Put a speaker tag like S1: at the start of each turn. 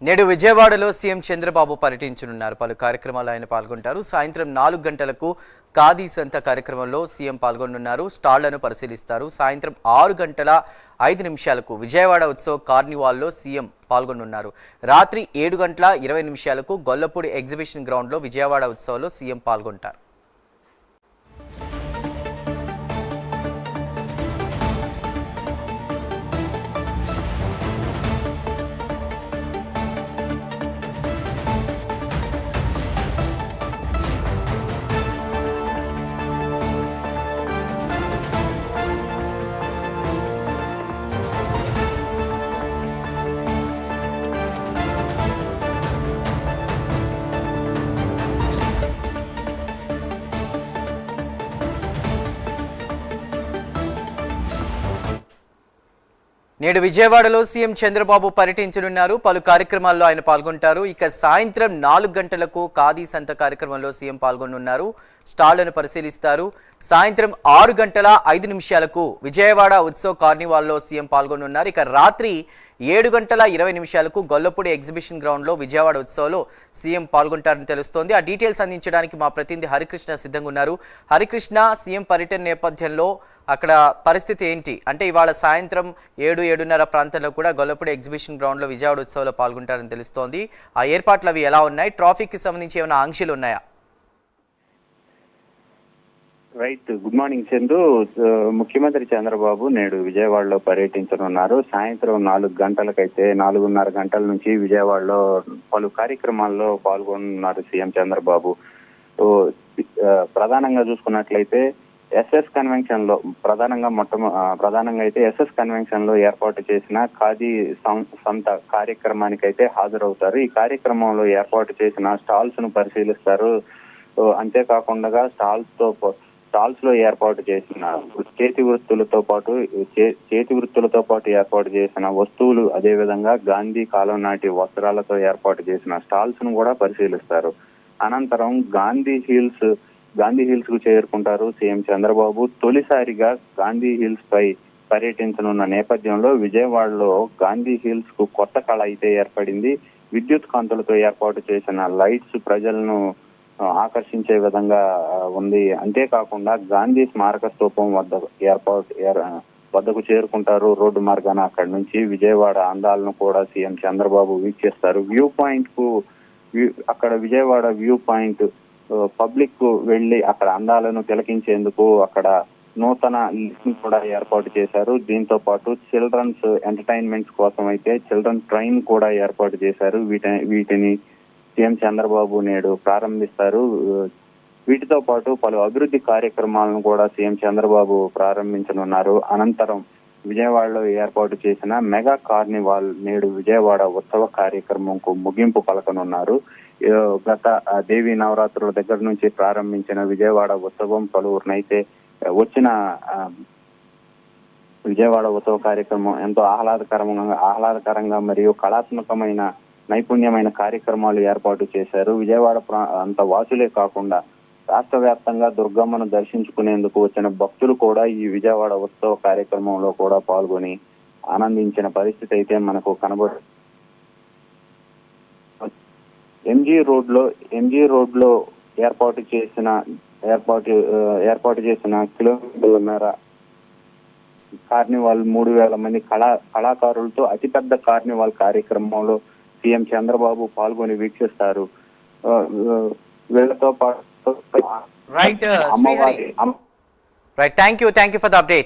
S1: నేడు విజయవాడలో సీఎం చంద్రబాబు పర్యటించనున్నారు. పలు కార్యక్రమాల్లో ఆయన పాల్గొంటారు. సాయంత్రం 4 గంటలకు ఖాదీ సంత కార్యక్రమంలో సీఎం పాల్గొనున్నారు. స్టాళ్లను పరిశీలిస్తారు. సాయంత్రం 6 గంటల 5 నిమిషాలకు విజయవాడ ఉత్సవ్ కార్నివాల్లో సీఎం పాల్గొనున్నారు. రాత్రి 7 గంటల 20 నిమిషాలకు గొల్లపూడి ఎగ్జిబిషన్ గ్రౌండ్లో విజయవాడ ఉత్సవంలో సీఎం పాల్గొంటారు. నేడు విజయవాడలో సీఎం చంద్రబాబు పర్యటించనున్నారు. పలు కార్యక్రమాల్లో ఆయన పాల్గొంటారు. ఇక సాయంత్రం 4 గంటలకు ఖాదీ సంత కార్యక్రమంలో సీఎం పాల్గొనున్నారు. స్టాళ్లను పరిశీలిస్తారు. సాయంత్రం 6 గంటల 5 నిమిషాలకు విజయవాడ ఉత్సవ్ కార్నివాల్లో సీఎం పాల్గొనున్నారు. ఇక రాత్రి 7 గంటల 20 నిమిషాలకు గొల్లపూడి ఎగ్జిబిషన్ గ్రౌండ్లో విజయవాడ ఉత్సవంలో సీఎం పాల్గొంటారని తెలుస్తోంది. ఆ డీటెయిల్స్ అందించడానికి మా ప్రతినిధి హరికృష్ణ సిద్ధంగా ఉన్నారు. హరికృష్ణ, సీఎం పర్యటన నేపథ్యంలో అక్కడ పరిస్థితి ఏంటి? అంటే ఇవాళ సాయంత్రం 7-7:30 ప్రాంతంలో కూడా గొల్లపూడి ఎగ్జిబిషన్ గ్రౌండ్లో విజయవాడ ఉత్సవంలో పాల్గొంటారని తెలుస్తోంది. ఆ ఏర్పాట్లు అవి ఎలా ఉన్నాయి? ట్రాఫిక్కి సంబంధించి ఏమైనా ఆంక్షలు ఉన్నాయా?
S2: Right, good morning Chandu. ముఖ్యమంత్రి చంద్రబాబు నేడు విజయవాడలో పర్యటించనున్నారు. సాయంత్రం 4 గంటలకైతే 4:30 గంటల నుంచి విజయవాడలో పలు కార్యక్రమాల్లో పాల్గొనున్నారు సీఎం చంద్రబాబు. ప్రధానంగా చూసుకున్నట్లయితే ఎస్ఎస్ కన్వెన్షన్ లో ప్రధానంగా అయితే ఎస్ఎస్ కన్వెన్షన్ లో ఏర్పాటు చేసిన ఖాదీ సంత కార్యక్రమానికి అయితే హాజరవుతారు. ఈ కార్యక్రమంలో ఏర్పాటు చేసిన స్టాల్స్ ను పరిశీలిస్తారు. అంతేకాకుండా స్టాల్స్ లో ఏర్పాటు చేసిన చేతి వృత్తులతో పాటు ఏర్పాటు చేసిన వస్తువులు, అదేవిధంగా గాంధీ కాలం నాటి వస్త్రాలతో ఏర్పాటు చేసిన స్టాల్స్ ను కూడా పరిశీలిస్తారు. అనంతరం గాంధీ హిల్స్ కు చేరుకుంటారు సీఎం చంద్రబాబు. తొలిసారిగా గాంధీ హిల్స్ పై పర్యటించనున్న నేపథ్యంలో విజయవాడలో గాంధీ హిల్స్ కు కొత్త కళ అయితే ఏర్పడింది. విద్యుత్ కాంతులతో ఏర్పాటు చేసిన లైట్స్ ప్రజలను ఆకర్షించే విధంగా ఉంది. అంతేకాకుండా గాంధీ స్మారక స్తూపం వద్దకు చేరుకుంటారు రోడ్డు మార్గాన. అక్కడి నుంచి విజయవాడ అందాలను కూడా సీఎం చంద్రబాబు వీక్షిస్తారు. అక్కడ విజయవాడ వ్యూ పాయింట్ పబ్లిక్ వెళ్లి అక్కడ అందాలను తిలకించేందుకు అక్కడ నూతన లిఫ్ట్ కూడా ఏర్పాటు చేశారు. దీంతో పాటు చిల్డ్రన్స్ ఎంటర్టైన్మెంట్స్ కోసం అయితే చిల్డ్రన్ ట్రైన్ కూడా ఏర్పాటు చేశారు. వీటిని సీఎం చంద్రబాబు నేడు ప్రారంభిస్తారు. వీటితో పాటు పలు అభివృద్ధి కార్యక్రమాలను కూడా సీఎం చంద్రబాబు ప్రారంభించనున్నారు. అనంతరం విజయవాడలో ఏర్పాటు చేసిన మెగా కార్నివాల్ నేడు విజయవాడ ఉత్సవ కార్యక్రమంకు ముగింపు పలకనున్నారు. గత దేవీ నవరాత్రుల దగ్గర నుంచి ప్రారంభించిన విజయవాడ ఉత్సవం పలువురినైతే విజయవాడ ఉత్సవ కార్యక్రమం ఎంతో ఆహ్లాదకరంగా మరియు కళాత్మకమైన నైపుణ్యమైన కార్యక్రమాలు ఏర్పాటు చేశారు. విజయవాడ అంత వాసులే కాకుండా రాష్ట్ర వ్యాప్తంగా దుర్గమ్మను దర్శించుకునేందుకు వచ్చిన భక్తులు కూడా ఈ విజయవాడ ఉత్సవ కార్యక్రమంలో కూడా పాల్గొని ఆనందించిన పరిస్థితి అయితే మనకు కనబడు. ఎంజీ రోడ్ లో ఏర్పాటు చేసిన కిలోమీటర్ల మేర కార్నివాల్ 3,000 మంది కళాకారులతో అతిపెద్ద కార్నివాల్ కార్యక్రమంలో సీఎం చంద్రబాబు పాల్గొని వీక్షిస్తారు. వీళ్లతో పాటు
S1: right, thank you for the updates.